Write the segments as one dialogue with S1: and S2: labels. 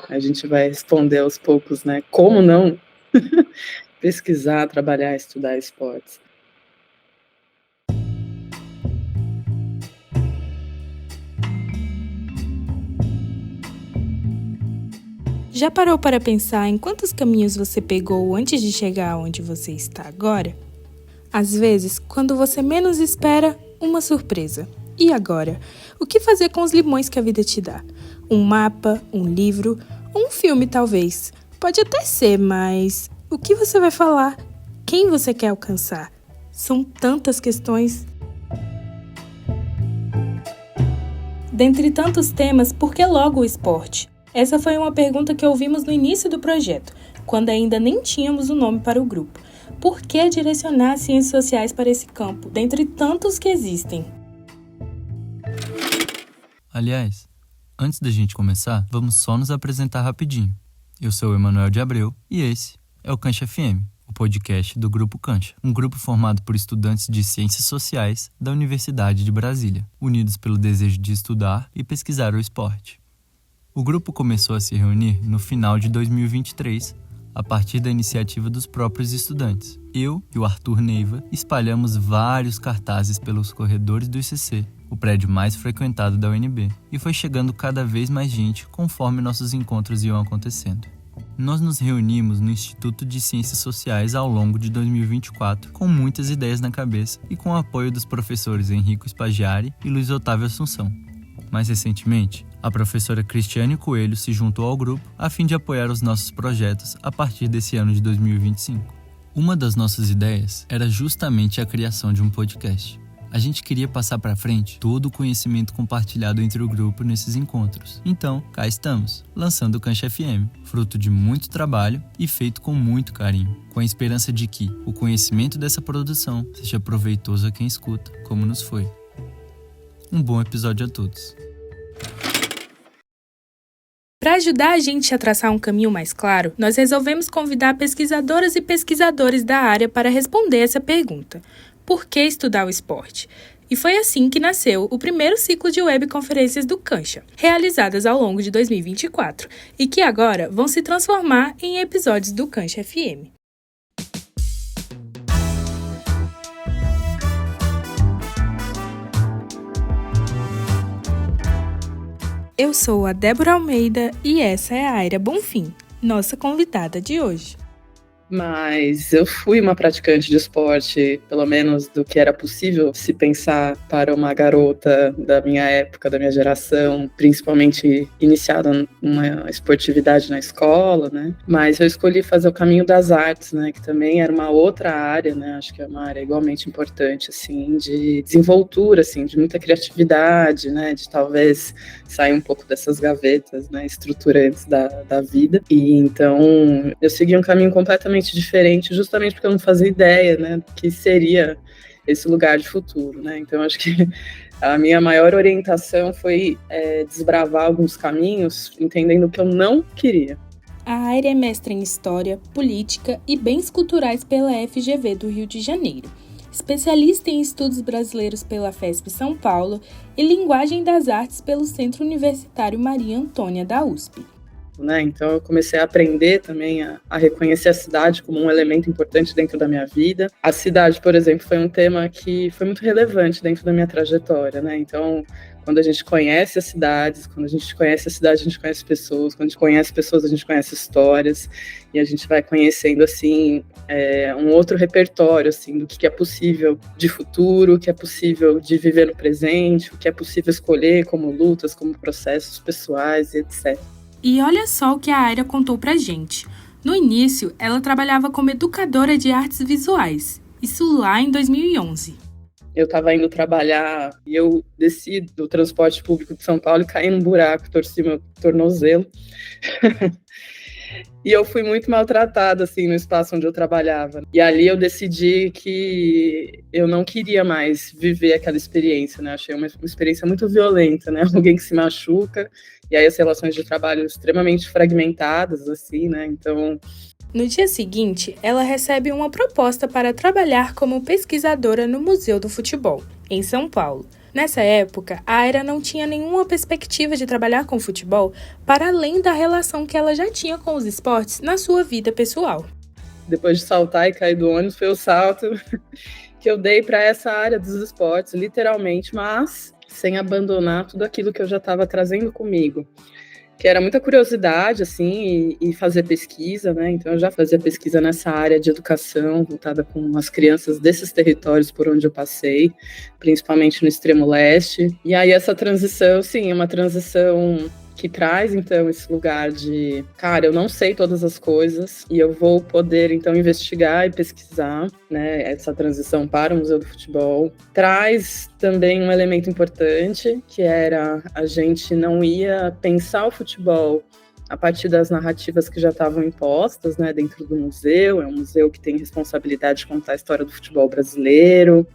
S1: A gente vai responder aos poucos, né? Como não pesquisar, trabalhar, estudar esportes.
S2: Já parou para pensar em quantos caminhos você pegou antes de chegar onde você está agora? Às vezes, quando você menos espera, uma surpresa. E agora? O que fazer com os limões que a vida te dá? Um mapa, um livro, um filme talvez. Pode até ser, mas o que você vai falar? Quem você quer alcançar? São tantas questões. Dentre tantos temas, por que logo o esporte? Essa foi uma pergunta que ouvimos no início do projeto, quando ainda nem tínhamos o nome para o grupo. Por que direcionar as ciências sociais para esse campo, dentre tantos que existem?
S3: Aliás, antes da gente começar, vamos só nos apresentar rapidinho. Eu sou o Emanuel de Abreu e esse é o Cancha FM, o podcast do Grupo Cancha, um grupo formado por estudantes de Ciências Sociais da Universidade de Brasília, unidos pelo desejo de estudar e pesquisar o esporte. O grupo começou a se reunir no final de 2023, a partir da iniciativa dos próprios estudantes. Eu e o Arthur Neiva espalhamos vários cartazes pelos corredores do ICC, o prédio mais frequentado da UNB, e foi chegando cada vez mais gente conforme nossos encontros iam acontecendo. Nós nos reunimos no Instituto de Ciências Sociais ao longo de 2024 com muitas ideias na cabeça e com o apoio dos professores Henrico Spaggiari e Luiz Otávio Assunção. Mais recentemente, a professora Cristiane Coelho se juntou ao grupo a fim de apoiar os nossos projetos a partir desse ano de 2025. Uma das nossas ideias era justamente a criação de um podcast. A gente queria passar para frente todo o conhecimento compartilhado entre o grupo nesses encontros. Então, cá estamos, lançando o Cancha FM, fruto de muito trabalho e feito com muito carinho, com a esperança de que o conhecimento dessa produção seja proveitoso a quem escuta, como nos foi. Um bom episódio a todos.
S2: Para ajudar a gente a traçar um caminho mais claro, nós resolvemos convidar pesquisadoras e pesquisadores da área para responder essa pergunta. Por que estudar o esporte? E foi assim que nasceu o primeiro ciclo de webconferências do Cancha, realizadas ao longo de 2024, e que agora vão se transformar em episódios do Cancha FM. Eu sou a Débora Almeida e essa é a Aira Bonfim, nossa convidada de hoje.
S1: Mas eu fui uma praticante de esporte, pelo menos do que era possível se pensar para uma garota da minha época, da minha geração, principalmente iniciada numa esportividade na escola, né? Mas eu escolhi fazer o caminho das artes, né? Que também era uma outra área, né? Acho que é uma área igualmente importante, assim, de desenvoltura, assim, de muita criatividade, né? De talvez sair um pouco dessas gavetas, né? Estruturantes da vida. E então eu segui um caminho completamente diferente, justamente porque eu não fazia ideia, né, do que seria esse lugar de futuro, né? Então acho que a minha maior orientação foi desbravar alguns caminhos, entendendo o que eu não queria.
S2: A Aira é mestre em História, Política e Bens Culturais pela FGV do Rio de Janeiro, especialista em Estudos Brasileiros pela FESP São Paulo e Linguagem das Artes pelo Centro Universitário Maria Antônia da USP.
S1: Né? Então eu comecei a aprender também a reconhecer a cidade como um elemento importante dentro da minha vida. A cidade, por exemplo, foi um tema que foi muito relevante dentro da minha trajetória, né? Então, quando a gente conhece as cidades, quando a gente conhece a cidade, a gente conhece pessoas, quando a gente conhece pessoas, a gente conhece histórias, e a gente vai conhecendo, assim, um outro repertório, assim, do que é possível de futuro, o que é possível de viver no presente, o que é possível escolher como lutas, como processos pessoais, etc.
S2: E olha só o que a Aira contou pra gente. No início, ela trabalhava como educadora de artes visuais. Isso lá em 2011.
S1: Eu estava indo trabalhar e eu desci do transporte público de São Paulo e caí num buraco, torci meu tornozelo. E eu fui muito maltratada, assim, no espaço onde eu trabalhava. E ali eu decidi que eu não queria mais viver aquela experiência, né? Achei uma experiência muito violenta, né? Alguém que se machuca, e aí as relações de trabalho extremamente fragmentadas, assim, né? Então...
S2: No dia seguinte, ela recebe uma proposta para trabalhar como pesquisadora no Museu do Futebol, em São Paulo. Nessa época, a Aira não tinha nenhuma perspectiva de trabalhar com futebol para além da relação que ela já tinha com os esportes na sua vida pessoal.
S1: Depois de saltar e cair do ônibus, foi o salto que eu dei para essa área dos esportes, literalmente, mas sem abandonar tudo aquilo que eu já estava trazendo comigo, que era muita curiosidade, assim, e fazer pesquisa, né? Então, eu já fazia pesquisa nessa área de educação, voltada com as crianças desses territórios por onde eu passei, principalmente no extremo leste. E aí, essa transição, sim, é uma transição que traz, então, esse lugar de, cara, eu não sei todas as coisas e eu vou poder, então, investigar e pesquisar, né, essa transição para o Museu do Futebol. Traz também um elemento importante, que era a gente não ia pensar o futebol a partir das narrativas que já estavam impostas, né, dentro do museu. É um museu que tem responsabilidade de contar a história do futebol brasileiro,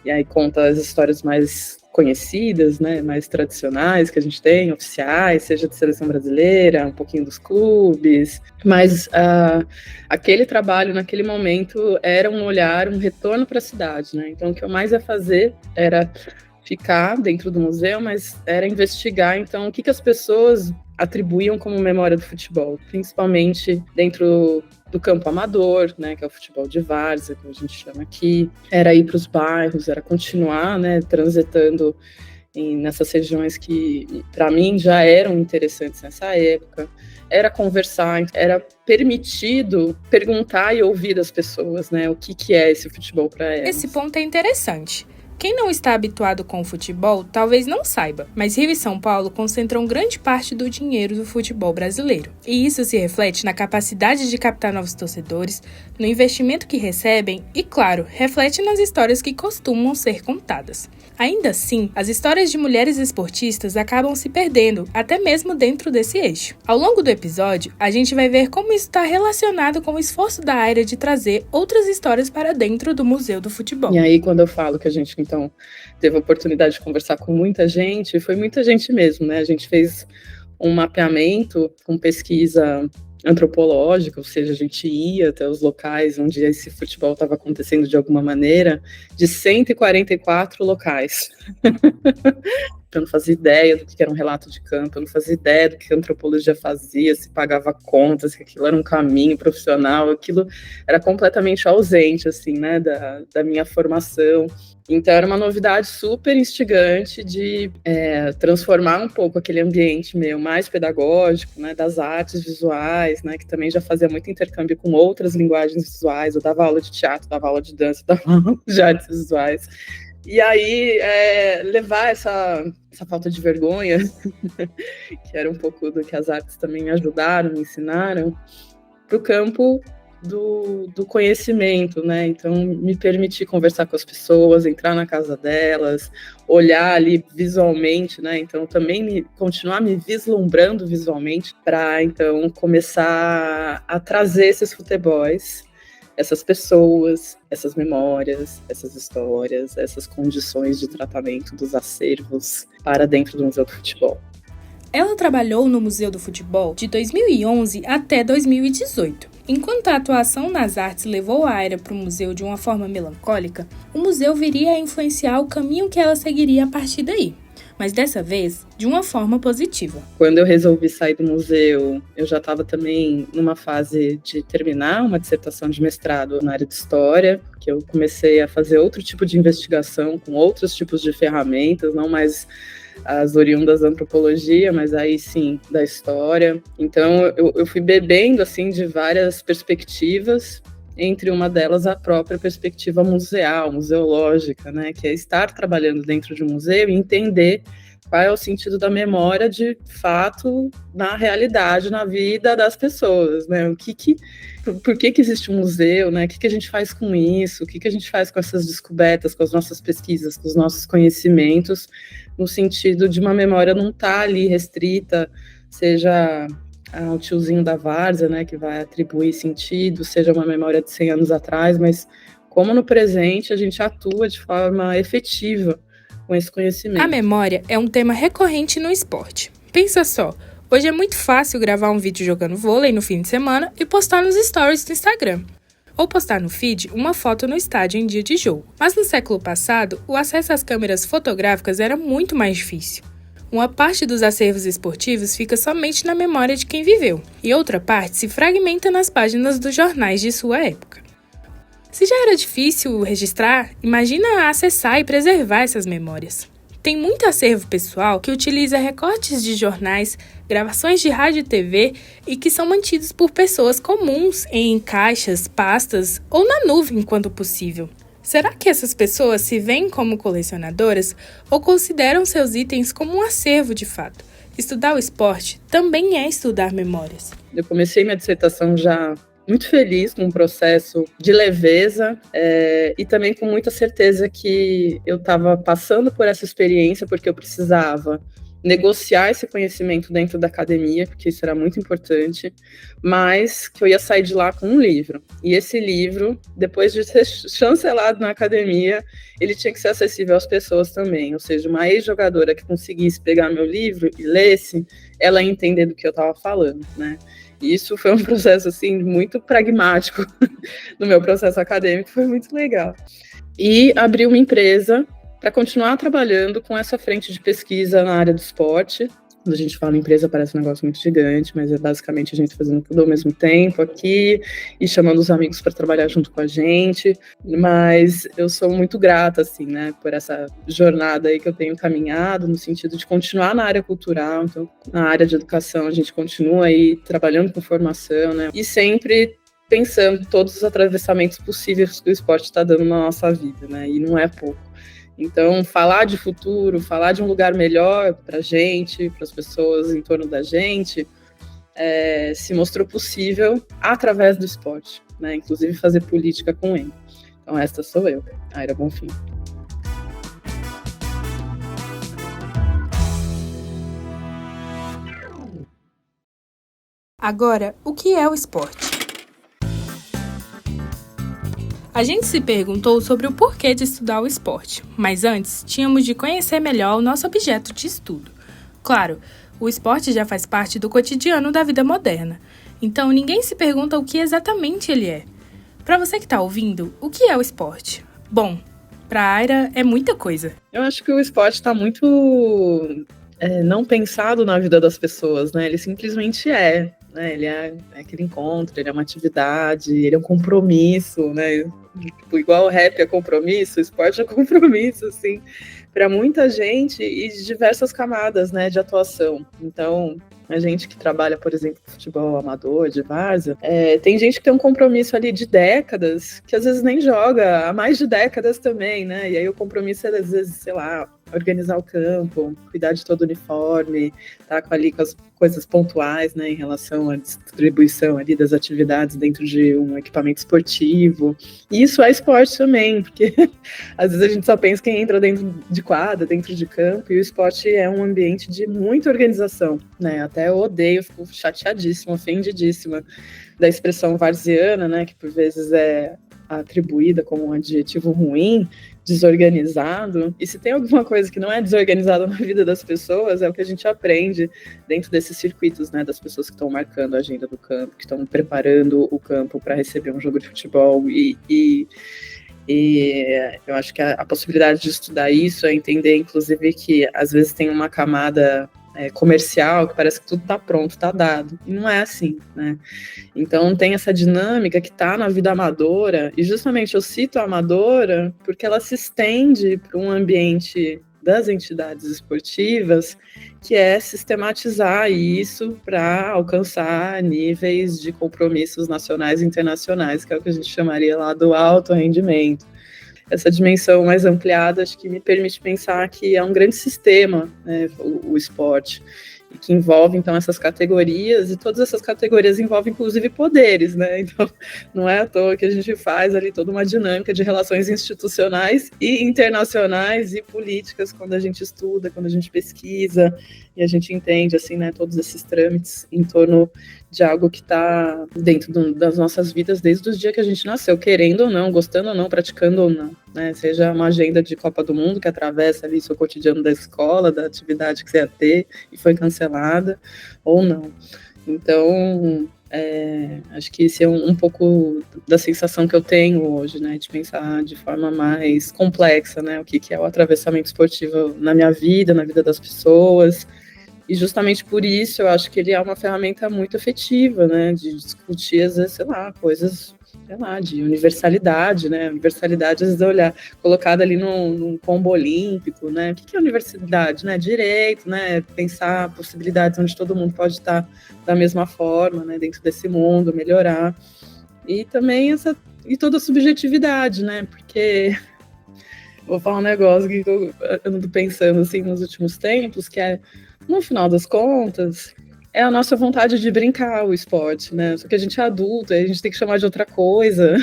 S1: e aí conta as histórias mais conhecidas, né, mais tradicionais que a gente tem, oficiais, seja de seleção brasileira, um pouquinho dos clubes, mas aquele trabalho naquele momento era um olhar, um retorno para a cidade, né, então o que eu mais ia fazer era ficar dentro do museu, mas era investigar, então, o que as pessoas atribuíam como memória do futebol, principalmente dentro do campo amador, né, que é o futebol de várzea, que a gente chama aqui, era ir para os bairros, era continuar, né, transitando nessas regiões que, para mim, já eram interessantes nessa época, era conversar, era permitido perguntar e ouvir das pessoas, né, o que é esse futebol para elas.
S2: Esse ponto é interessante. Quem não está habituado com o futebol talvez não saiba, mas Rio e São Paulo concentram grande parte do dinheiro do futebol brasileiro. E isso se reflete na capacidade de captar novos torcedores, no investimento que recebem e, claro, reflete nas histórias que costumam ser contadas. Ainda assim, as histórias de mulheres esportistas acabam se perdendo, até mesmo dentro desse eixo. Ao longo do episódio, a gente vai ver como isso está relacionado com o esforço da Aira de trazer outras histórias para dentro do Museu do Futebol.
S1: E aí, quando eu falo que a gente, então, teve a oportunidade de conversar com muita gente, foi muita gente mesmo, né? A gente fez um mapeamento com pesquisa antropológica, ou seja, a gente ia até os locais onde esse futebol estava acontecendo de alguma maneira, de 144 locais. Eu não fazia ideia do que era um relato de campo, eu não fazia ideia do que a antropologia fazia, se pagava contas, que aquilo era um caminho profissional, aquilo era completamente ausente, assim, né, da minha formação. Então, era uma novidade super instigante de transformar um pouco aquele ambiente meu mais pedagógico, né, das artes visuais, né, que também já fazia muito intercâmbio com outras linguagens visuais. Eu dava aula de teatro, dava aula de dança, dava aula de artes visuais. E aí, levar essa falta de vergonha, que era um pouco do que as artes também me ajudaram, me ensinaram, para o campo do conhecimento, né? Então, me permitir conversar com as pessoas, entrar na casa delas, olhar ali visualmente, né? Então, também continuar me vislumbrando visualmente para, então, começar a trazer esses futebols, essas pessoas, essas memórias, essas histórias, essas condições de tratamento dos acervos para dentro do Museu do Futebol.
S2: Ela trabalhou no Museu do Futebol de 2011 até 2018. Enquanto a atuação nas artes levou a Aira para o museu de uma forma melancólica, o museu viria a influenciar o caminho que ela seguiria a partir daí, mas dessa vez de uma forma positiva.
S1: Quando eu resolvi sair do museu, eu já estava também numa fase de terminar uma dissertação de mestrado na área de história, que eu comecei a fazer outro tipo de investigação com outros tipos de ferramentas, não mais as oriundas da antropologia, mas aí sim, da história. Então, eu fui bebendo, assim, de várias perspectivas, entre uma delas a própria perspectiva museal, museológica, né, que é estar trabalhando dentro de um museu e entender qual é o sentido da memória de fato na realidade, na vida das pessoas, né, por que existe um museu, né, o que a gente faz com isso, o que a gente faz com essas descobertas, com as nossas pesquisas, com os nossos conhecimentos, no sentido de uma memória não estar ali restrita, seja ao tiozinho da várzea, né, que vai atribuir sentido, seja uma memória de 100 anos atrás, mas como no presente a gente atua de forma efetiva com esse conhecimento.
S2: A memória é um tema recorrente no esporte. Pensa só, hoje é muito fácil gravar um vídeo jogando vôlei no fim de semana e postar nos stories do Instagram. ou postar no feed uma foto no estádio em dia de jogo. Mas no século passado, o acesso às câmeras fotográficas era muito mais difícil. Uma parte dos acervos esportivos fica somente na memória de quem viveu, e outra parte se fragmenta nas páginas dos jornais de sua época. Se já era difícil registrar, imagina acessar e preservar essas memórias. Tem muito acervo pessoal que utiliza recortes de jornais, gravações de rádio e TV e que são mantidos por pessoas comuns em caixas, pastas ou na nuvem quando possível. Será que essas pessoas se veem como colecionadoras ou consideram seus itens como um acervo de fato? Estudar o esporte também é estudar memórias.
S1: Eu comecei minha dissertação já muito feliz com um processo de leveza e também com muita certeza que eu estava passando por essa experiência porque eu precisava negociar esse conhecimento dentro da academia, porque isso era muito importante, mas que eu ia sair de lá com um livro. E esse livro, depois de ser chancelado na academia, ele tinha que ser acessível às pessoas também, ou seja, uma ex-jogadora que conseguisse pegar meu livro e lesse, ela ia entender do que eu estava falando, né? E isso foi um processo, assim, muito pragmático no meu processo acadêmico, foi muito legal. E abri uma empresa para continuar trabalhando com essa frente de pesquisa na área do esporte. Quando a gente fala empresa, parece um negócio muito gigante, mas é basicamente a gente fazendo tudo ao mesmo tempo aqui e chamando os amigos para trabalhar junto com a gente. Mas eu sou muito grata, assim, né, por essa jornada aí que eu tenho caminhado, no sentido de continuar na área cultural. Então, na área de educação, a gente continua aí trabalhando com formação, né, e sempre pensando em todos os atravessamentos possíveis que o esporte está dando na nossa vida, né, e não é pouco. Então, falar de futuro, falar de um lugar melhor para a gente, para as pessoas em torno da gente, se mostrou possível através do esporte, né? Inclusive fazer política com ele. Então, esta sou eu, Aira Bonfim.
S2: Agora, o que é o esporte? A gente se perguntou sobre o porquê de estudar o esporte, mas antes tínhamos de conhecer melhor o nosso objeto de estudo. Claro, o esporte já faz parte do cotidiano da vida moderna, então ninguém se pergunta o que exatamente ele é. Para você que está ouvindo, o que é o esporte? Bom, para a Aira é muita coisa.
S1: Eu acho que o esporte está muito não pensado na vida das pessoas, né? Ele simplesmente é. Né, ele é aquele encontro, ele é uma atividade, ele é um compromisso, né? Tipo, igual o rap é compromisso, o esporte é compromisso, assim, para muita gente e de diversas camadas, né, de atuação. Então, a gente que trabalha, por exemplo, futebol amador, de várzea, tem gente que tem um compromisso ali de décadas, que às vezes nem joga há mais de décadas também, né? E aí o compromisso é, às vezes, sei lá, organizar o campo, cuidar de todo o uniforme, tá ali com as coisas pontuais, né, em relação à distribuição ali das atividades dentro de um equipamento esportivo. E isso é esporte também, porque às vezes a gente só pensa quem entra dentro de quadra, dentro de campo, e o esporte é um ambiente de muita organização, né? Até eu odeio, fico chateadíssima, ofendidíssima da expressão varziana, né, que por vezes é atribuída como um adjetivo ruim, desorganizado. E se tem alguma coisa que não é desorganizada na vida das pessoas, é o que a gente aprende dentro desses circuitos, né, das pessoas que estão marcando a agenda do campo, que estão preparando o campo para receber um jogo de futebol. E eu acho que a possibilidade de estudar isso é entender, inclusive, que às vezes tem uma camada comercial, que parece que tudo está pronto, está dado. E não é assim, né? Então tem essa dinâmica que está na vida amadora, e justamente eu cito a amadora porque ela se estende para um ambiente das entidades esportivas, que é sistematizar isso para alcançar níveis de compromissos nacionais e internacionais, que é o que a gente chamaria lá do alto rendimento. Essa dimensão mais ampliada, acho que me permite pensar que é um grande sistema, né, o esporte, e que envolve, então, essas categorias, e todas essas categorias envolvem, inclusive, poderes, né? Então, não é à toa que a gente faz ali toda uma dinâmica de relações institucionais e internacionais e políticas quando a gente estuda, quando a gente pesquisa, e a gente entende, assim, né, todos esses trâmites em torno de algo que está dentro das nossas vidas desde os dias que a gente nasceu, querendo ou não, gostando ou não, praticando ou não, né? Seja uma agenda de Copa do Mundo que atravessa ali seu cotidiano da escola, da atividade que você ia ter e foi cancelada, ou não. Então, Acho que esse é um pouco da sensação que eu tenho hoje, né, de pensar de forma mais complexa, né, o que é o atravessamento esportivo na minha vida, na vida das pessoas, e justamente por isso eu acho que ele é uma ferramenta muito efetiva, né, de discutir, às vezes, sei lá, coisas, sei lá, de universalidade, né, universalidade, às vezes, olhar, colocada ali num combo olímpico, né, o que é universidade, né, direito, né, pensar possibilidades onde todo mundo pode estar da mesma forma, né, dentro desse mundo, melhorar, e também toda a subjetividade, né, porque vou falar um negócio que eu ando pensando, assim, nos últimos tempos, que é, no final das contas, é a nossa vontade de brincar o esporte, né? Só que a gente é adulto, a gente tem que chamar de outra coisa.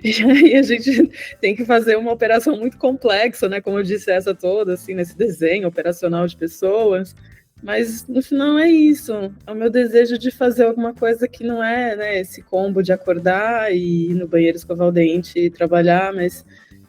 S1: E aí a gente tem que fazer uma operação muito complexa, né? Como eu disse, essa toda, assim, nesse desenho operacional de pessoas. Mas no final é isso. É o meu desejo de fazer alguma coisa que não é, né, esse combo de acordar e ir no banheiro escovar o dente e trabalhar, mas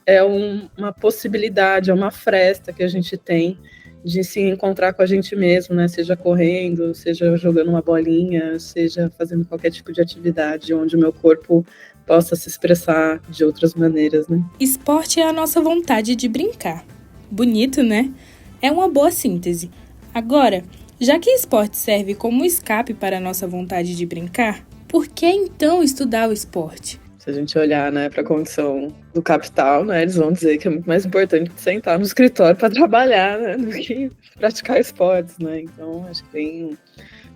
S1: é uma possibilidade, é uma fresta que a gente tem de se encontrar com a gente mesmo, né? Seja correndo, seja jogando uma bolinha, seja fazendo qualquer tipo de atividade onde o meu corpo possa se expressar de outras maneiras, né?
S2: Esporte é a nossa vontade de brincar. Bonito, né? É uma boa síntese. Agora, já que esporte serve como escape para a nossa vontade de brincar, por que então estudar o esporte?
S1: Se a gente olhar, né, para a condição do capital, né, eles vão dizer que é muito mais importante sentar no escritório para trabalhar, né, do que praticar esportes, né? Então, acho que tem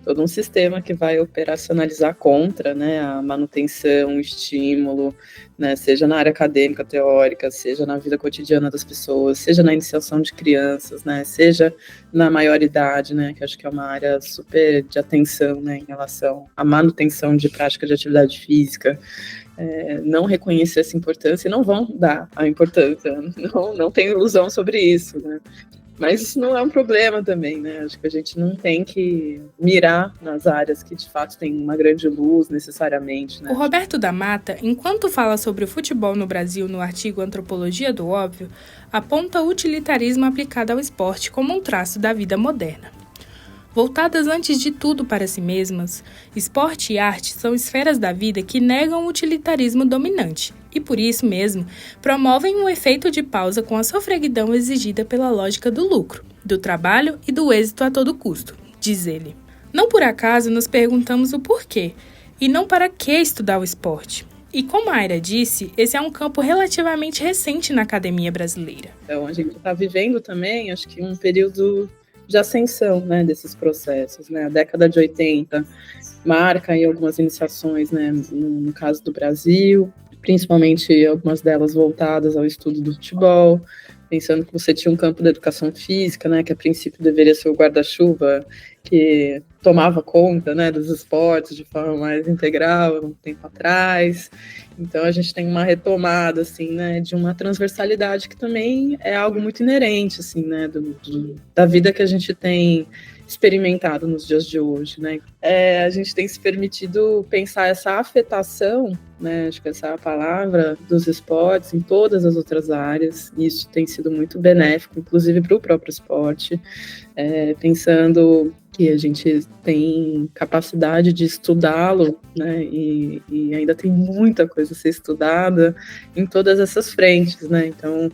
S1: todo um sistema que vai operacionalizar contra, né, a manutenção, o estímulo, né, seja na área acadêmica, teórica, seja na vida cotidiana das pessoas, seja na iniciação de crianças, né, seja na maioridade, né, que acho que é uma área super de atenção, né, em relação à manutenção de prática de atividade física. Não reconhecer essa importância e não vão dar a importância, não tem ilusão sobre isso, né? Mas isso não é um problema também, né? Acho que a gente não tem que mirar nas áreas que de fato tem uma grande luz necessariamente, né?
S2: O Roberto da Mata, enquanto fala sobre o futebol no Brasil no artigo Antropologia do Óbvio, aponta o utilitarismo aplicado ao esporte como um traço da vida moderna. Voltadas antes de tudo para si mesmas, esporte e arte são esferas da vida que negam o utilitarismo dominante e, por isso mesmo, promovem um efeito de pausa com a sofreguidão exigida pela lógica do lucro, do trabalho e do êxito a todo custo, diz ele. Não por acaso nos perguntamos o porquê, e não para que estudar o esporte. E como a Aira disse, esse é um campo relativamente recente na academia brasileira.
S1: Então, a gente está vivendo também, acho que um período de ascensão, né, desses processos, né? A década de 80 marca aí algumas iniciações, né, no caso do Brasil, principalmente algumas delas voltadas ao estudo do futebol, pensando que você tinha um campo da educação física, né, que a princípio deveria ser o guarda-chuva que tomava conta, né, dos esportes de forma mais integral, um tempo atrás. Então a gente tem uma retomada, assim, né, de uma transversalidade que também é algo muito inerente, assim, né, da vida que a gente tem experimentado nos dias de hoje, né? A gente tem se permitido pensar essa afetação, né? Acho que essa é a palavra, dos esportes em todas as outras áreas, e isso tem sido muito benéfico, inclusive para o próprio esporte, pensando que a gente tem capacidade de estudá-lo, né? E ainda tem muita coisa a ser estudada em todas essas frentes, né? Então,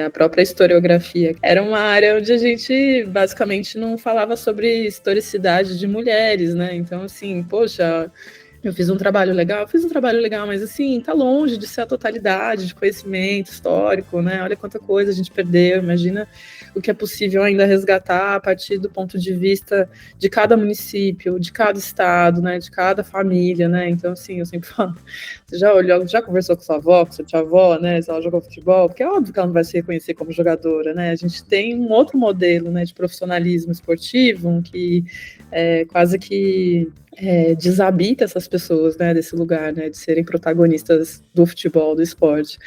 S1: a própria historiografia era uma área onde a gente basicamente não falava sobre historicidade de mulheres, né? Então, assim, poxa, eu fiz um trabalho legal, mas assim, tá longe de ser a totalidade de conhecimento histórico, né? Olha quanta coisa a gente perdeu, imagina o que é possível ainda resgatar a partir do ponto de vista de cada município, de cada estado, né? De cada família, né? Então, assim, eu sempre falo, você já conversou com sua avó, com sua tia-avó, né? Se ela jogou futebol, porque é óbvio que ela não vai se reconhecer como jogadora, né? A gente tem um outro modelo, né, de profissionalismo esportivo que quase que desabita essas pessoas, né, desse lugar, né, de serem protagonistas do futebol, do esporte.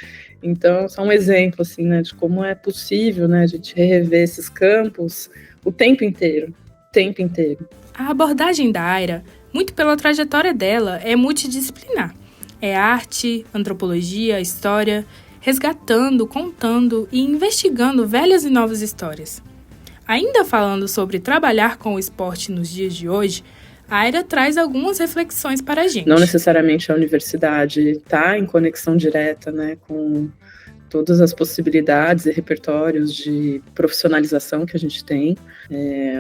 S1: Então, só um exemplo, assim, né, de como é possível, né, a gente rever esses campos o tempo inteiro.
S2: A abordagem da Aira, muito pela trajetória dela, é multidisciplinar. É arte, antropologia, história, resgatando, contando e investigando velhas e novas histórias. Ainda falando sobre trabalhar com o esporte nos dias de hoje, A Aira traz algumas reflexões para a gente.
S1: Não necessariamente a universidade está em conexão direta, né, com todas as possibilidades e repertórios de profissionalização que a gente tem.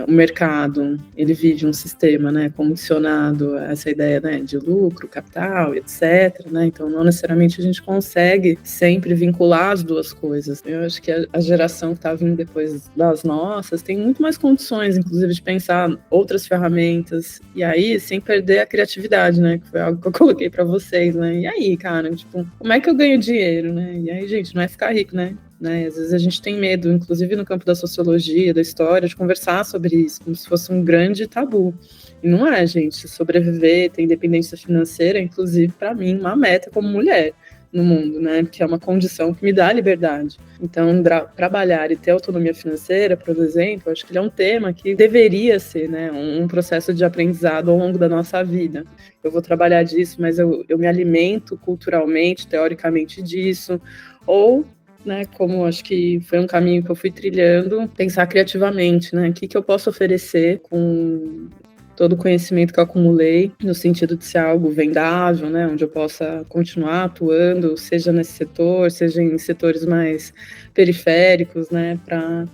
S1: O mercado, ele vive um sistema, né, condicionado a essa ideia, né, de lucro, capital, etc. Né? Então, não necessariamente a gente consegue sempre vincular as duas coisas. Eu acho que a geração que está vindo depois das nossas tem muito mais condições, inclusive, de pensar outras ferramentas. E aí, sem perder a criatividade, né, que foi algo que eu coloquei para vocês. Né? E aí, cara, tipo, como é que eu ganho dinheiro? Né? E aí, gente, não é ficar rico, né? Às vezes a gente tem medo, inclusive no campo da sociologia, da história, de conversar sobre isso, como se fosse um grande tabu. E não é, gente. Sobreviver, ter independência financeira, inclusive, para mim, uma meta como mulher no mundo, né? Porque é uma condição que me dá liberdade. Então, trabalhar e ter autonomia financeira, por exemplo, acho que ele é um tema que deveria ser, né, um processo de aprendizado ao longo da nossa vida. Eu vou trabalhar disso, mas eu me alimento culturalmente, teoricamente disso, ou, né, como acho que foi um caminho que eu fui trilhando, pensar criativamente, né, o que eu posso oferecer com todo o conhecimento que eu acumulei, no sentido de ser algo vendável, né, onde eu possa continuar atuando, seja nesse setor, seja em setores mais periféricos, né, para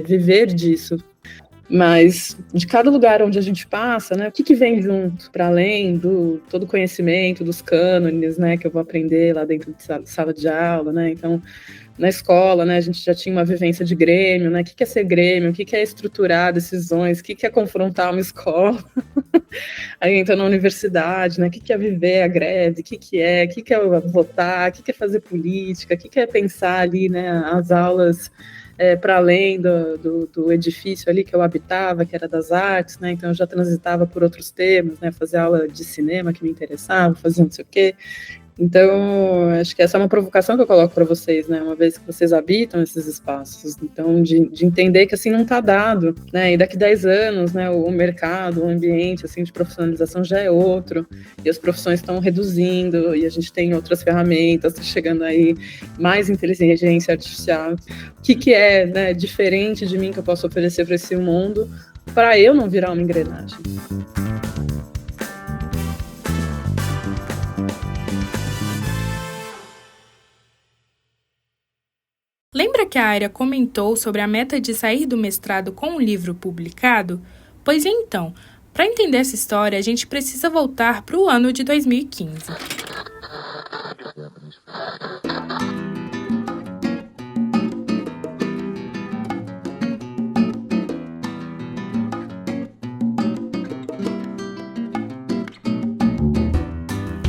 S1: viver disso. Mas de cada lugar onde a gente passa, né, o que vem junto, para além do todo o conhecimento, dos cânones, né, que eu vou aprender lá dentro de sala de aula, né, então, na escola, né, a gente já tinha uma vivência de grêmio, né, o que é ser grêmio, o que é estruturar decisões, o que é confrontar uma escola, aí entra na universidade, né, o que é viver a greve, o que é votar, o que é fazer política, o que é pensar ali, né, as aulas para além do edifício ali que eu habitava, que era das artes, né, então eu já transitava por outros temas, né, fazer aula de cinema que me interessava, fazer não sei o quê. Então, acho que essa é uma provocação que eu coloco para vocês, né, uma vez que vocês habitam esses espaços, então, de entender que, assim, não está dado, né, e daqui 10 anos, né, o mercado, o ambiente, assim, de profissionalização já é outro, e as profissões estão reduzindo, e a gente tem outras ferramentas, tá chegando aí mais inteligência artificial, o que é, né, diferente de mim que eu posso oferecer para esse mundo, para eu não virar uma engrenagem.
S2: Lembra que a Aira comentou sobre a meta de sair do mestrado com um livro publicado? Pois então, para entender essa história, a gente precisa voltar para o ano de 2015.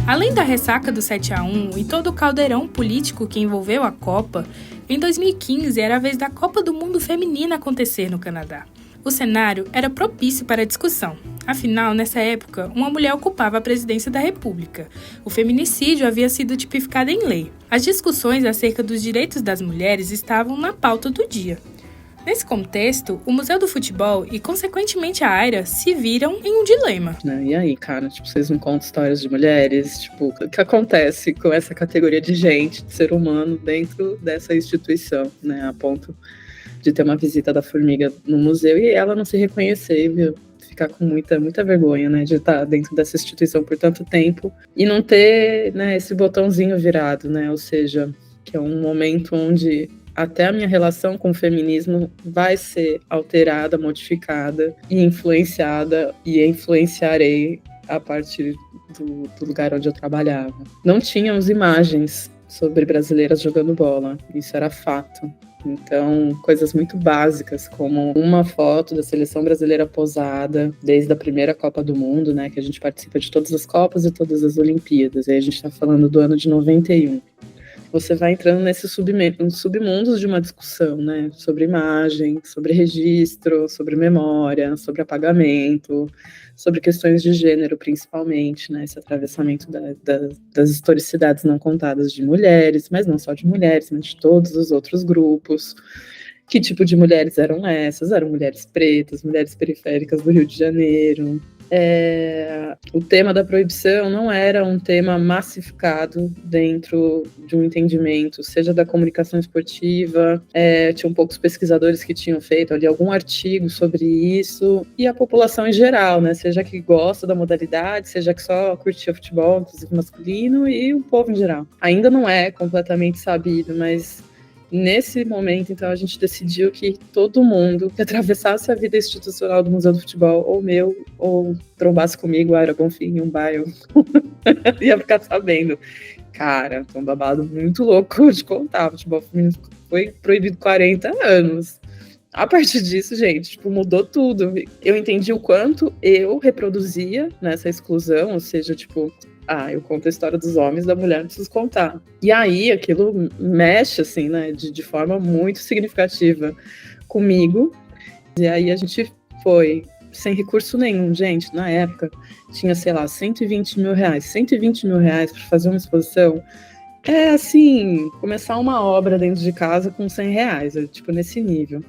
S2: Além da ressaca do 7-1 e todo o caldeirão político que envolveu a Copa, em 2015 era a vez da Copa do Mundo Feminina acontecer no Canadá. O cenário era propício para a discussão. Afinal, nessa época, uma mulher ocupava a presidência da República. O feminicídio havia sido tipificado em lei. As discussões acerca dos direitos das mulheres estavam na pauta do dia. Nesse contexto, o Museu do Futebol e, consequentemente, a Aira se viram em um dilema.
S1: E aí, cara, tipo, vocês não contam histórias de mulheres? Tipo, o que acontece com essa categoria de gente, de ser humano, dentro dessa instituição, né? A ponto de ter uma visita da formiga no museu e ela não se reconhecer, viu? Ficar com muita vergonha, né? De estar dentro dessa instituição por tanto tempo e não ter, né, esse botãozinho virado, né? Ou seja, que é um momento onde até a minha relação com o feminismo vai ser alterada, modificada e influenciada, e influenciarei a partir do lugar onde eu trabalhava. Não tínhamos imagens sobre brasileiras jogando bola, isso era fato. Então, coisas muito básicas, como uma foto da seleção brasileira posada, desde a primeira Copa do Mundo, né, que a gente participa de todas as Copas e todas as Olimpíadas, e aí a gente está falando do ano de 91. Você vai entrando nesses submundos de uma discussão, né, sobre imagem, sobre registro, sobre memória, sobre apagamento, sobre questões de gênero, principalmente, né, esse atravessamento das historicidades não contadas de mulheres, mas não só de mulheres, mas de todos os outros grupos. Que tipo de mulheres eram essas? Eram mulheres pretas, mulheres periféricas do Rio de Janeiro, o tema da proibição não era um tema massificado dentro de um entendimento, seja da comunicação esportiva, tinham poucos pesquisadores que tinham feito ali algum artigo sobre isso, e a população em geral, né, seja que gosta da modalidade, seja que só curtia futebol, inclusive masculino, e o povo em geral. Ainda não é completamente sabido, mas nesse momento, então, a gente decidiu que todo mundo que atravessasse a vida institucional do Museu do Futebol, ou meu, ou trombasse comigo, era Bonfim, um bairro, ia ficar sabendo. Cara, foi um babado muito louco de contar. O futebol feminino foi proibido 40 anos. A partir disso, gente, tipo, mudou tudo. Eu entendi o quanto eu reproduzia nessa exclusão, ou seja, tipo, eu conto a história dos homens, da mulher não preciso contar. E aí, aquilo mexe, assim, né, de forma muito significativa comigo. E aí a gente foi sem recurso nenhum, gente, na época, tinha, sei lá, 120 mil reais. 120 mil reais para fazer uma exposição é, assim, começar uma obra dentro de casa com 100 reais, tipo, nesse nível.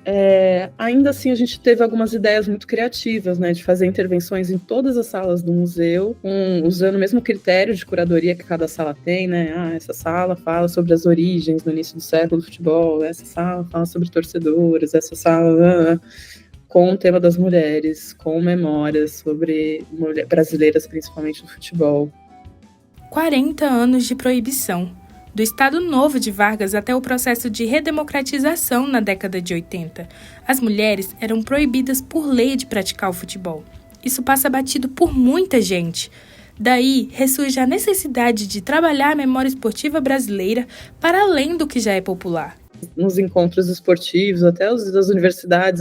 S1: Ainda assim, a gente teve algumas ideias muito criativas, né, de fazer intervenções em todas as salas do museu, usando o mesmo critério de curadoria que cada sala tem, né, essa sala fala sobre as origens no início do século do futebol, essa sala fala sobre torcedoras, essa sala... com o tema das mulheres, com memórias sobre brasileiras, principalmente no futebol.
S2: 40 anos de proibição. Do Estado Novo de Vargas até o processo de redemocratização na década de 80, as mulheres eram proibidas por lei de praticar o futebol. Isso passa batido por muita gente. Daí, ressurge a necessidade de trabalhar a memória esportiva brasileira para além do que já é popular.
S1: Nos encontros esportivos, até os das universidades,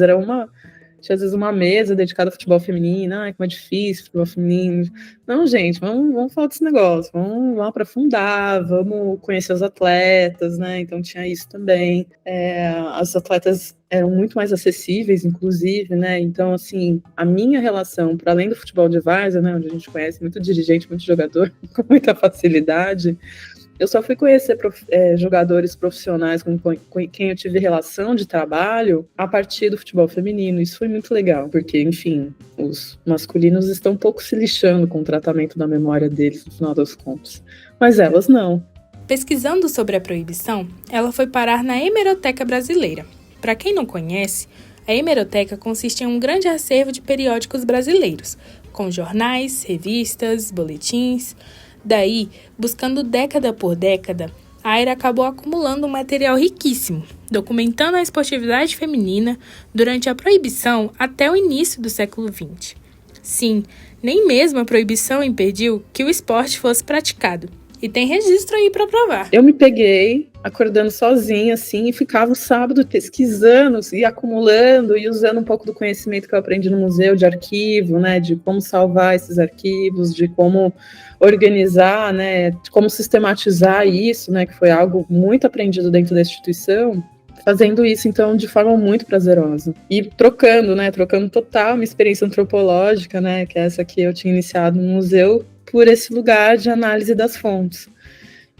S1: tinha às vezes uma mesa dedicada ao futebol feminino, como é difícil futebol feminino. Não, gente, vamos falar desse negócio, vamos aprofundar, vamos conhecer os atletas, né? Então tinha isso também. As atletas eram muito mais acessíveis, inclusive, né? Então, assim, a minha relação, para além do futebol de várzea, né, onde a gente conhece muito dirigente, muito jogador, com muita facilidade, eu só fui conhecer jogadores profissionais com quem eu tive relação de trabalho a partir do futebol feminino. Isso foi muito legal, porque, enfim, os masculinos estão um pouco se lixando com o tratamento da memória deles, no final das contas. Mas elas não.
S2: Pesquisando sobre a proibição, ela foi parar na Hemeroteca Brasileira. Para quem não conhece, a Hemeroteca consiste em um grande acervo de periódicos brasileiros, com jornais, revistas, boletins... Daí, buscando década por década, a Aira acabou acumulando um material riquíssimo, documentando a esportividade feminina durante a proibição até o início do século XX. Sim, nem mesmo a proibição impediu que o esporte fosse praticado. E tem registro aí para provar.
S1: Eu me peguei acordando sozinha, assim, e ficava o sábado pesquisando e acumulando e usando um pouco do conhecimento que eu aprendi no museu de arquivo, né, de como salvar esses arquivos, de como organizar, né, de como sistematizar isso, né, que foi algo muito aprendido dentro da instituição, fazendo isso, então, de forma muito prazerosa. E trocando total uma experiência antropológica, né, que é essa que eu tinha iniciado no museu, por esse lugar de análise das fontes.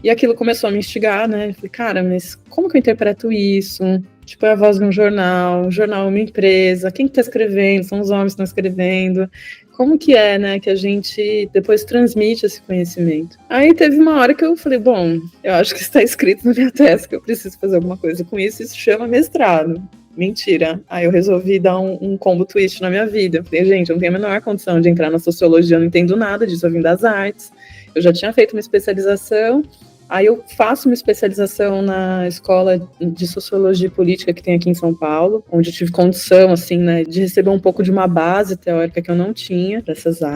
S1: E aquilo começou a me instigar, né? Eu falei, cara, mas como que eu interpreto isso? Tipo, é a voz de um jornal é uma empresa, quem que tá escrevendo? São os homens que estão escrevendo. Como que é, né, que a gente depois transmite esse conhecimento? Aí teve uma hora que eu falei, bom, eu acho que está escrito na minha tese que eu preciso fazer alguma coisa com isso, isso chama mestrado. Mentira. Aí eu resolvi dar um combo twist na minha vida. Eu falei, gente, eu não tenho a menor condição de entrar na sociologia, eu não entendo nada disso, eu vim das artes. Eu já tinha feito uma especialização, aí eu faço uma especialização na escola de sociologia e política que tem aqui em São Paulo, onde eu tive condição, assim, né, de receber um pouco de uma base teórica que eu não tinha dessa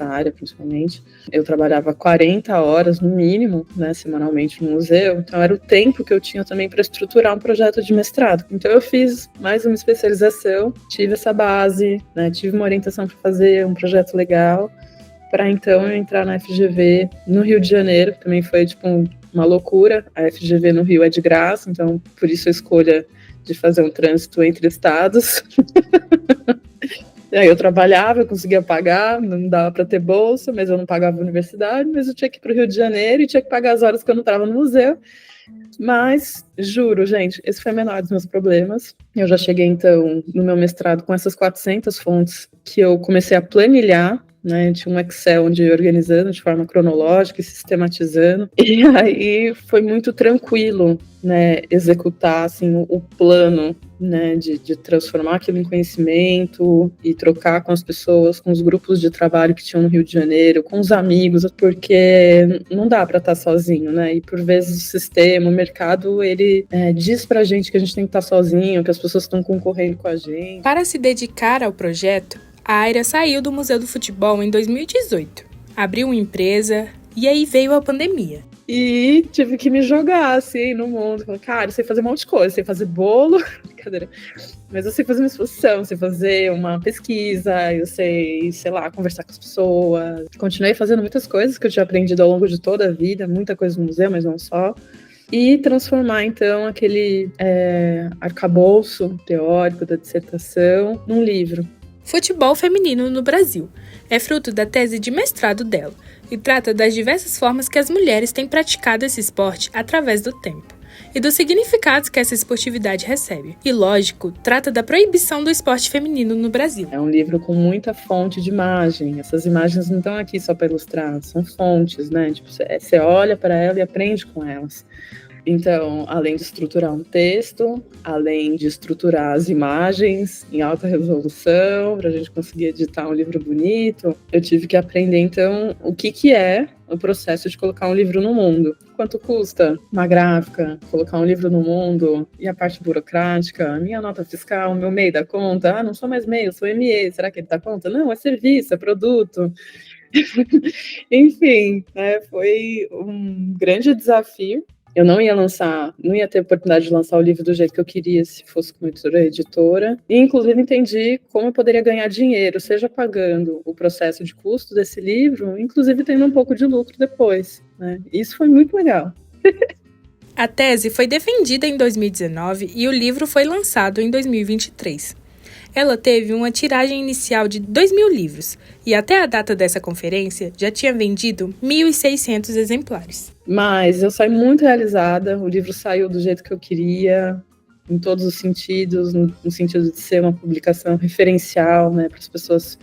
S1: área principalmente. Eu trabalhava 40 horas no mínimo, né, semanalmente no museu, então era o tempo que eu tinha também para estruturar um projeto de mestrado. Então eu fiz mais uma especialização, tive essa base, né, tive uma orientação para fazer um projeto legal, para então eu entrar na FGV no Rio de Janeiro, que também foi tipo uma loucura. A FGV no Rio é de graça, então por isso a escolha de fazer um trânsito entre estados. E aí eu trabalhava, eu conseguia pagar, não dava para ter bolsa, mas eu não pagava a universidade, mas eu tinha que ir para o Rio de Janeiro e tinha que pagar as horas que eu não estava no museu. Mas, juro, gente, esse foi o menor dos meus problemas. Eu já cheguei, então, no meu mestrado com essas 400 fontes que eu comecei a planilhar né? Tinha um Excel onde eu ia organizando de forma cronológica e sistematizando. E aí foi muito tranquilo, né, executar assim, o plano, né, de transformar aquilo em conhecimento e trocar com as pessoas, com os grupos de trabalho que tinham no Rio de Janeiro, com os amigos, porque não dá para estar sozinho, né? E por vezes o sistema, o mercado, ele diz pra gente que a gente tem que estar sozinho, que as pessoas estão concorrendo com a gente.
S2: Para se dedicar ao projeto, a Aira saiu do Museu do Futebol em 2018, abriu uma empresa e aí veio a pandemia.
S1: E tive que me jogar, assim, no mundo. Falei, cara, eu sei fazer um monte de coisa. Eu sei fazer bolo, brincadeira. Mas eu sei fazer uma exposição, eu sei fazer uma pesquisa, eu sei lá, conversar com as pessoas. Continuei fazendo muitas coisas que eu tinha aprendido ao longo de toda a vida, muita coisa no museu, mas não só. E transformar, então, aquele arcabouço teórico da dissertação num livro.
S2: Futebol feminino no Brasil é fruto da tese de mestrado dela e trata das diversas formas que as mulheres têm praticado esse esporte através do tempo e dos significados que essa esportividade recebe. E, lógico, trata da proibição do esporte feminino no Brasil.
S1: É um livro com muita fonte de imagem. Essas imagens não estão aqui só para ilustrar, são fontes, né? Tipo, você olha para ela e aprende com elas. Então, além de estruturar um texto, além de estruturar as imagens em alta resolução, para a gente conseguir editar um livro bonito, eu tive que aprender, então, o que é o processo de colocar um livro no mundo. Quanto custa uma gráfica, colocar um livro no mundo, e a parte burocrática, a minha nota fiscal, o meu MEI dá conta? Ah, não sou mais MEI, eu sou ME, será que ele dá conta? Não, é serviço, é produto. Enfim, foi um grande desafio. Eu não ia ter a oportunidade de lançar o livro do jeito que eu queria se fosse com uma editora. E, inclusive, entendi como eu poderia ganhar dinheiro, seja pagando o processo de custo desse livro, inclusive tendo um pouco de lucro depois, né? Isso foi muito legal.
S2: A tese foi defendida em 2019 e o livro foi lançado em 2023. Ela teve uma tiragem inicial de 2.000 livros e até a data dessa conferência já tinha vendido 1.600 exemplares.
S1: Mas eu saí muito realizada, o livro saiu do jeito que eu queria, em todos os sentidos, no sentido de ser uma publicação referencial, né, para as pessoas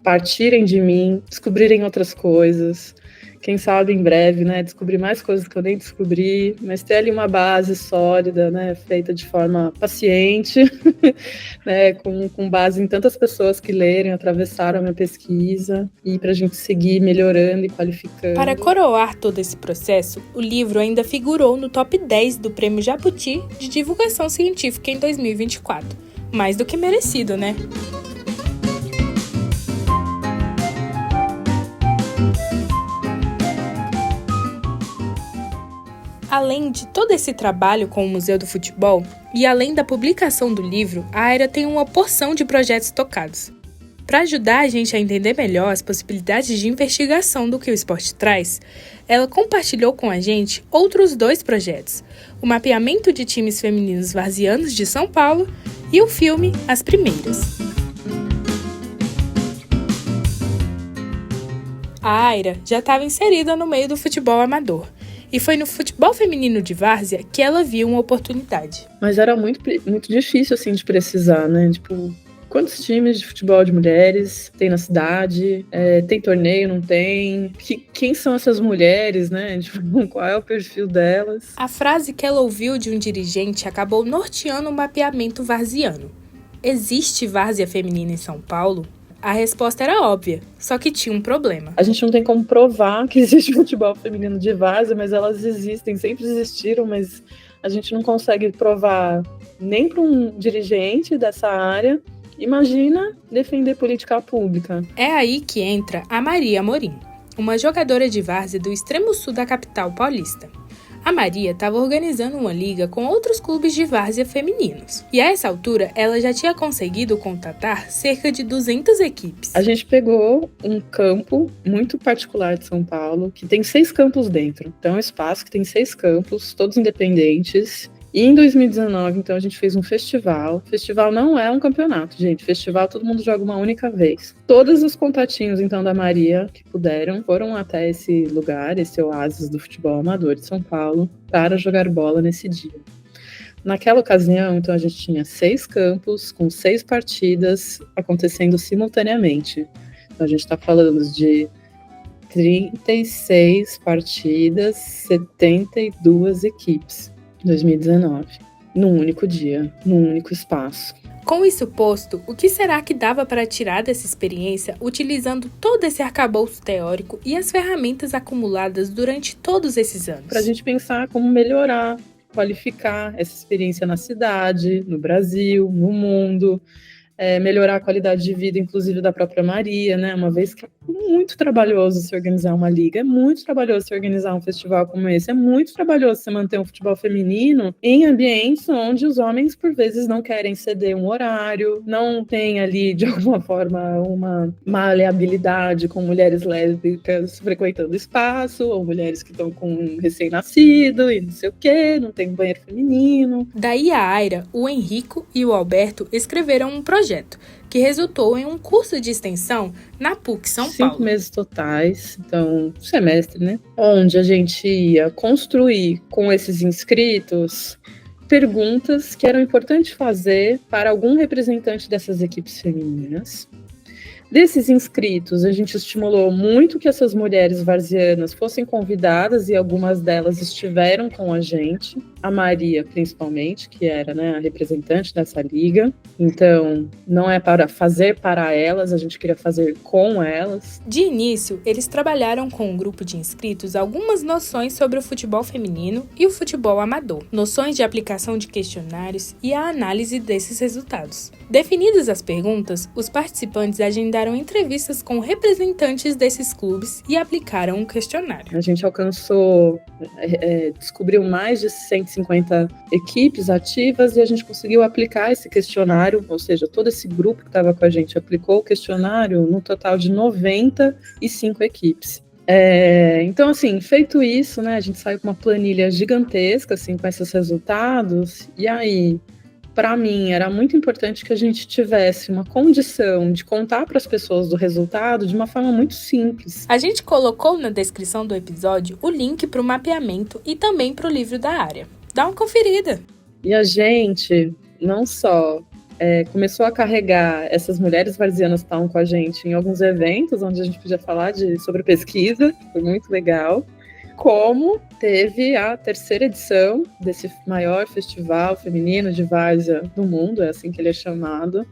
S1: partirem de mim, descobrirem outras coisas. Quem sabe em breve, né, descobrir mais coisas que eu nem descobri, mas ter ali uma base sólida, né, feita de forma paciente, né, com base em tantas pessoas que leram, atravessaram a minha pesquisa, e para a gente seguir melhorando e qualificando.
S2: Para coroar todo esse processo, o livro ainda figurou no top 10 do Prêmio Jabuti de Divulgação Científica em 2024. Mais do que merecido, né? Além de todo esse trabalho com o Museu do Futebol, e além da publicação do livro, a Aira tem uma porção de projetos tocados. Para ajudar a gente a entender melhor as possibilidades de investigação do que o esporte traz, ela compartilhou com a gente outros 2 projetos, o mapeamento de times femininos varzianos de São Paulo e o filme As Primeiras. A Aira já estava inserida no meio do futebol amador, e foi no futebol feminino de várzea que ela viu uma oportunidade.
S1: Mas era muito, muito difícil, assim, de precisar, né? Tipo, quantos times de futebol de mulheres tem na cidade? Tem torneio, não tem? Quem são essas mulheres, né? Tipo, qual é o perfil delas?
S2: A frase que ela ouviu de um dirigente acabou norteando o mapeamento varziano. Existe várzea feminina em São Paulo? A resposta era óbvia, só que tinha um problema.
S1: A gente não tem como provar que existe futebol feminino de várzea, mas elas existem, sempre existiram, mas a gente não consegue provar nem para um dirigente dessa área. Imagina defender política pública.
S2: É aí que entra a Maria Amorim, uma jogadora de várzea do extremo sul da capital paulista. A Maria estava organizando uma liga com outros clubes de várzea femininos. E a essa altura, ela já tinha conseguido contatar cerca de 200 equipes.
S1: A gente pegou um campo muito particular de São Paulo, que tem 6 campos dentro. Então é um espaço que tem 6 campos, todos independentes. E em 2019, então, a gente fez um festival. Festival não é um campeonato, gente. Festival todo mundo joga uma única vez. Todos os contatinhos, então, da Maria, que puderam, foram até esse lugar, esse oásis do futebol amador de São Paulo, para jogar bola nesse dia. Naquela ocasião, então, a gente tinha 6 campos, com 6 partidas acontecendo simultaneamente. A gente está falando de 36 partidas, 72 equipes, 2019, num único dia, num único espaço.
S2: Com isso posto, o que será que dava para tirar dessa experiência utilizando todo esse arcabouço teórico e as ferramentas acumuladas durante todos esses anos?
S1: Para a gente pensar como melhorar, qualificar essa experiência na cidade, no Brasil, no mundo, melhorar a qualidade de vida, inclusive da própria Maria, né? Uma vez que é muito trabalhoso se organizar uma liga, é muito trabalhoso se organizar um festival como esse, é muito trabalhoso se manter um futebol feminino em ambientes onde os homens, por vezes, não querem ceder um horário, não tem ali, de alguma forma, uma maleabilidade com mulheres lésbicas frequentando espaço, ou mulheres que estão com um recém-nascido e não sei o quê, não tem banheiro feminino.
S2: Daí a Aira, o Henrico e o Alberto escreveram um projeto que resultou em um curso de extensão na PUC São Paulo.
S1: 5 meses totais, então, semestre, né? Onde a gente ia construir com esses inscritos perguntas que eram importantes fazer para algum representante dessas equipes femininas. Desses inscritos, a gente estimulou muito que essas mulheres varzianas fossem convidadas e algumas delas estiveram com a gente. A Maria, principalmente, que era, né, a representante dessa liga. Então, não é para fazer para elas, a gente queria fazer com elas.
S2: De início, eles trabalharam com um grupo de inscritos algumas noções sobre o futebol feminino e o futebol amador, noções de aplicação de questionários e a análise desses resultados. Definidas as perguntas, os participantes agendaram entrevistas com representantes desses clubes e aplicaram um questionário.
S1: A gente alcançou, descobriu mais de 150 equipes ativas e a gente conseguiu aplicar esse questionário, ou seja, todo esse grupo que estava com a gente aplicou o questionário no total de 95 equipes. Então, assim, feito isso, né, a gente saiu com uma planilha gigantesca, assim, com esses resultados, e aí, para mim, era muito importante que a gente tivesse uma condição de contar para as pessoas do resultado de uma forma muito simples.
S2: A gente colocou na descrição do episódio o link para o mapeamento e também para o livro da área. Dá uma conferida!
S1: E a gente não só começou a carregar essas mulheres varzianas que estavam com a gente em alguns eventos onde a gente podia falar sobre pesquisa, foi muito legal, como teve a 3ª edição desse maior festival feminino de várzea do mundo, é assim que ele é chamado,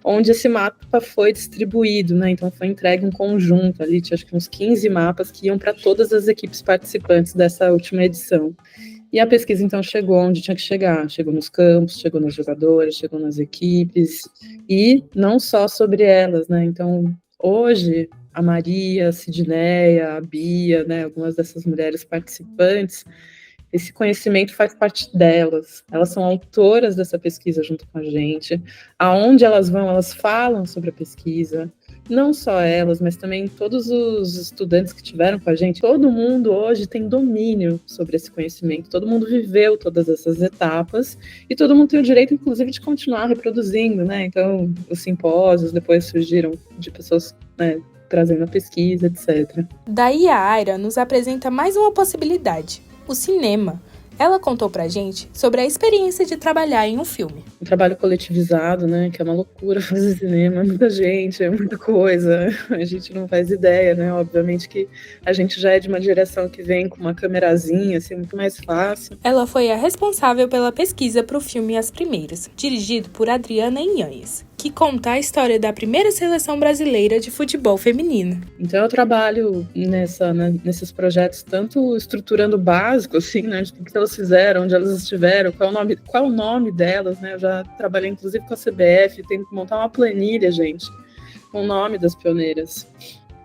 S1: onde esse mapa foi distribuído, né? Então foi entregue um conjunto ali, tinha acho que uns 15 mapas que iam para todas as equipes participantes dessa última edição. E a pesquisa, então, chegou onde tinha que chegar. Chegou nos campos, chegou nas jogadoras, chegou nas equipes. E não só sobre elas, né? Então, hoje, a Maria, a Sidneia, a Bia, né? Algumas dessas mulheres participantes, esse conhecimento faz parte delas. Elas são autoras dessa pesquisa junto com a gente. Aonde elas vão, elas falam sobre a pesquisa. Não só elas, mas também todos os estudantes que tiveram com a gente. Todo mundo hoje tem domínio sobre esse conhecimento. Todo mundo viveu todas essas etapas e todo mundo tem o direito, inclusive, de continuar reproduzindo, né? Então, os simpósios depois surgiram de pessoas, né, trazendo a pesquisa, etc.
S2: Daí a Aira nos apresenta mais uma possibilidade: o cinema. Ela contou pra gente sobre a experiência de trabalhar em um filme.
S1: Um trabalho coletivizado, né, que é uma loucura fazer cinema, é muita gente, é muita coisa, a gente não faz ideia, né, obviamente que a gente já é de uma geração que vem com uma camerazinha, assim, muito mais fácil.
S2: Ela foi a responsável pela pesquisa pro filme As Primeiras, dirigido por Adriana Inhanhas, que conta a história da primeira seleção brasileira de futebol feminino.
S1: Então eu trabalho nesses projetos, tanto estruturando o básico, assim, né, de o que elas fizeram, onde elas estiveram, qual é o nome delas, né, eu já trabalhei inclusive com a CBF, tenho que montar uma planilha, gente, com o nome das pioneiras,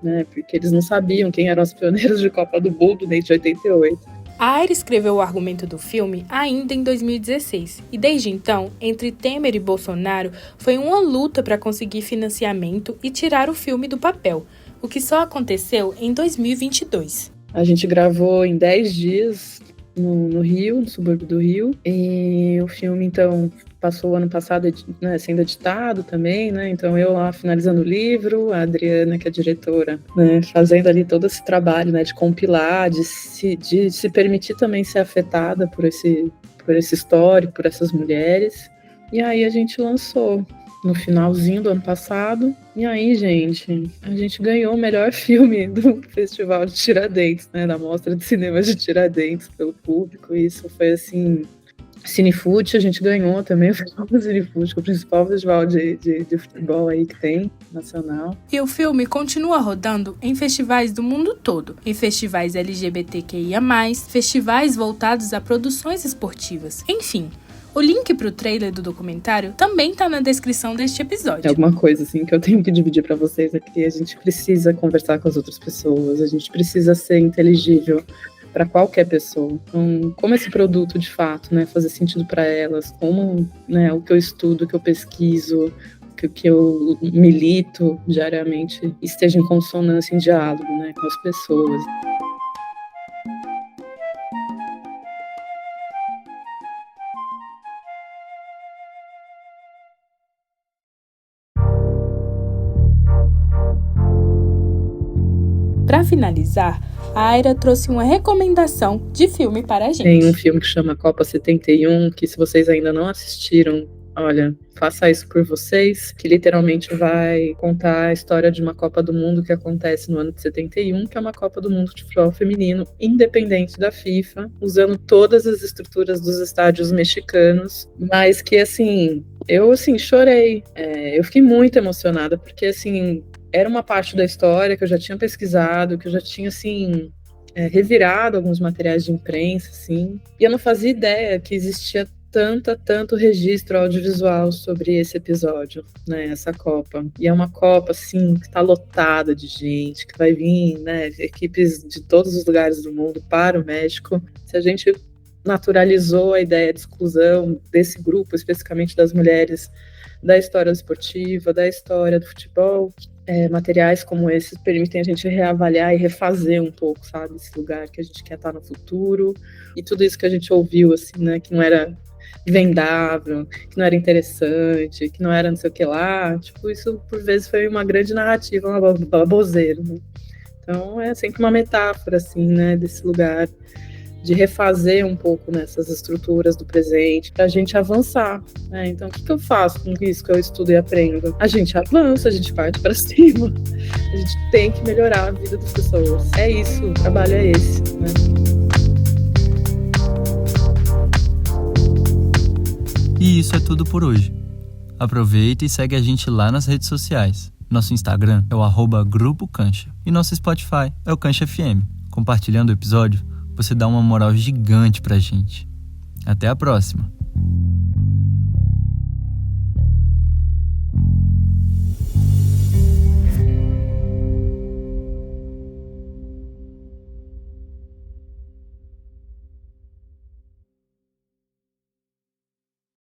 S1: né, porque eles não sabiam quem eram as pioneiras de Copa do Mundo desde 88.
S2: A Aira escreveu o argumento do filme ainda em 2016, e desde então, entre Temer e Bolsonaro, foi uma luta para conseguir financiamento e tirar o filme do papel, o que só aconteceu em 2022.
S1: A gente gravou em 10 dias no Rio, no subúrbio do Rio, e o filme, então, passou o ano passado, né, sendo editado também, né, então eu lá finalizando o livro, a Adriana, que é a diretora, né, fazendo ali todo esse trabalho, né, de compilar, de se permitir também ser afetada por esse histórico, por essas mulheres, e aí a gente lançou, no finalzinho do ano passado. E aí, gente, a gente ganhou o melhor filme do Festival de Tiradentes, né? Da Mostra de Cinema de Tiradentes pelo público. E isso foi assim. Cinefoot, a gente ganhou também o Cinefoot, que é o principal festival de futebol aí que tem, nacional.
S2: E o filme continua rodando em festivais do mundo todo, em festivais LGBTQIA+, festivais voltados a produções esportivas. Enfim, o link pro trailer do documentário também tá na descrição deste episódio.
S1: É alguma coisa assim que eu tenho que dividir pra vocês aqui. A gente precisa conversar com as outras pessoas, a gente precisa ser inteligível para qualquer pessoa. Então, como esse produto, de fato, né, fazer sentido para elas, como, né, o que eu estudo, o que eu pesquiso, o que eu milito diariamente esteja em consonância, em diálogo, né, com as pessoas.
S2: Para finalizar, a Aira trouxe uma recomendação de filme para a gente.
S1: Tem um filme que chama Copa 71, que se vocês ainda não assistiram, olha, faça isso por vocês, que literalmente vai contar a história de uma Copa do Mundo que acontece no ano de 71, que é uma Copa do Mundo de futebol feminino, independente da FIFA, usando todas as estruturas dos estádios mexicanos, mas que, assim, eu, assim, chorei. Eu fiquei muito emocionada, porque, assim, era uma parte da história que eu já tinha pesquisado, que eu já tinha, assim, revirado alguns materiais de imprensa, assim, e eu não fazia ideia que existia tanto registro audiovisual sobre esse episódio, né, essa Copa. E é uma Copa, assim, que está lotada de gente, que vai vir, né, equipes de todos os lugares do mundo para o México. Se a gente naturalizou a ideia de exclusão desse grupo, especificamente das mulheres, da história esportiva, da história do futebol, materiais como esses permitem a gente reavaliar e refazer um pouco, sabe, esse lugar que a gente quer estar no futuro, e tudo isso que a gente ouviu, assim, né, que não era vendável, que não era interessante, que não era não sei o que lá, tipo, isso por vezes foi uma grande narrativa, uma baboseira, né? Então é sempre uma metáfora, assim, né, desse lugar de refazer um pouco nessas estruturas do presente, para a gente avançar, né? Então, o que eu faço com isso que eu estudo e aprendo? A gente avança, a gente parte para cima, a gente tem que melhorar a vida das pessoas. É isso, o trabalho é esse, né?
S3: E isso é tudo por hoje. Aproveita e segue a gente lá nas redes sociais. Nosso Instagram é o @Grupo Cancha e nosso Spotify é o Cancha FM. Compartilhando o episódio, você dá uma moral gigante pra gente. Até a próxima!